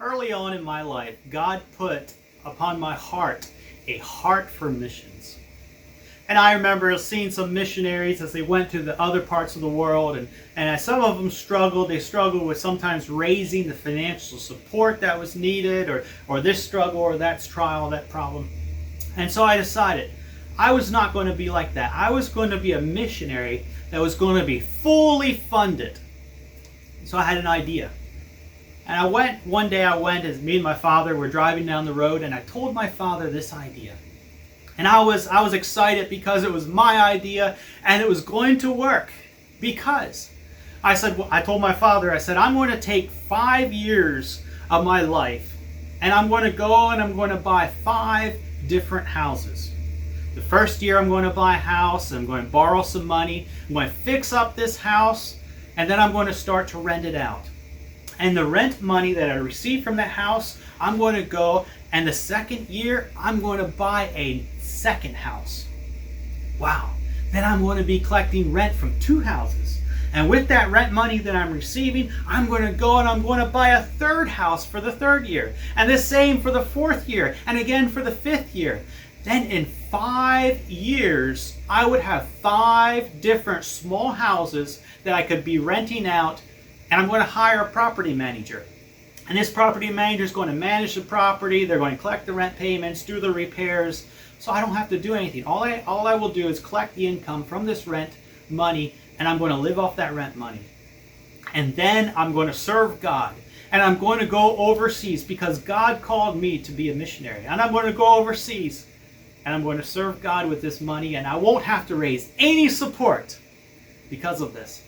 Early on in my life, God put upon my heart a heart for missions. And I remember seeing some missionaries as they went to the other parts of the world, and as some of them struggled. They struggled with sometimes raising the financial support that was needed, or this struggle or that trial, that problem. And so I decided I was not going to be like that. I was going to be a missionary that was going to be fully funded. So I had an idea. And one day as me and my father were driving down the road, and I told my father this idea. And I was excited because it was my idea and it was going to work. Because I told my father, I said, I'm going to take 5 years of my life and I'm going to go and I'm going to buy 5 different houses. The first year I'm going to buy a house, I'm going to borrow some money, I'm going to fix up this house, and then I'm going to start to rent it out. And the rent money that I receive from that house, I'm going to go, and the second year, I'm going to buy a second house. Wow. Then I'm going to be collecting rent from 2 houses. And with that rent money that I'm receiving, I'm going to go and I'm going to buy a 3rd house for the 3rd year. And the same for the 4th year. And again for the 5th year. Then in 5 years, I would have 5 different small houses that I could be renting out. And I'm going to hire a property manager. And this property manager is going to manage the property. They're going to collect the rent payments, do the repairs. So I don't have to do anything. All I will do is collect the income from this rent money, and I'm going to live off that rent money. And then I'm going to serve God. And I'm going to go overseas because God called me to be a missionary. And I'm going to go overseas. And I'm going to serve God with this money. And I won't have to raise any support because of this.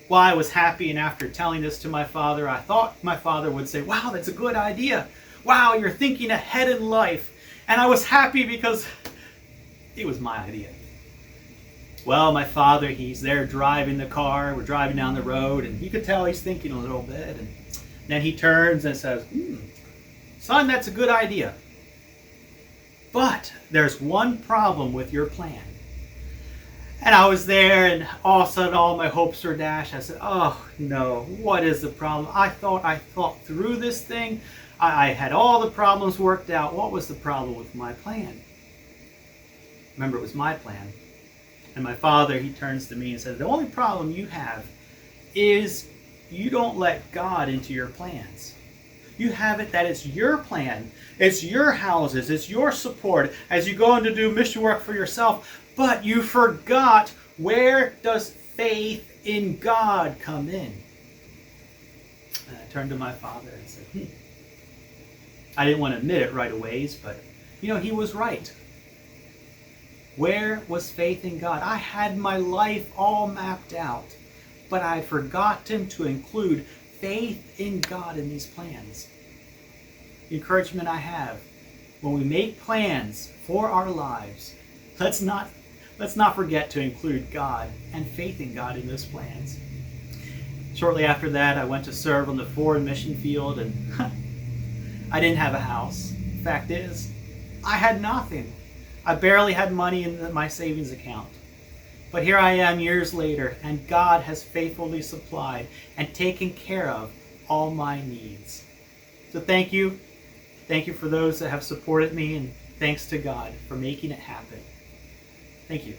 Well, I was happy, and after telling this to my father, I thought my father would say, wow, that's a good idea. Wow, you're thinking ahead in life. And I was happy because it was my idea. Well, my father, he's there driving the car. We're driving down the road, and you could tell he's thinking a little bit. And then he turns and says, son, that's a good idea. But there's one problem with your plan. And I was there, and all of a sudden all my hopes were dashed. I said, oh no, what is the problem? I thought through this thing. I had all the problems worked out. What was the problem with my plan? Remember, it was my plan. And my father, he turns to me and says, the only problem you have is you don't let God into your plans. You have it that it's your plan. It's your houses. It's your support as you go in to do mission work for yourself. But you forgot, where does faith in God come in? And I turned to my father and said, I didn't want to admit it right away, but he was right. Where was faith in God? I had my life all mapped out, but I had forgotten to include faith in God in these plans. The encouragement I have, when we make plans for our lives, let's not forget to include God and faith in God in those plans. Shortly after that, I went to serve on the foreign mission field, and I didn't have a house. Fact is, I had nothing. I barely had money in my savings account. But here I am years later, and God has faithfully supplied and taken care of all my needs. So thank you. Thank you for those that have supported me, and thanks to God for making it happen. Thank you.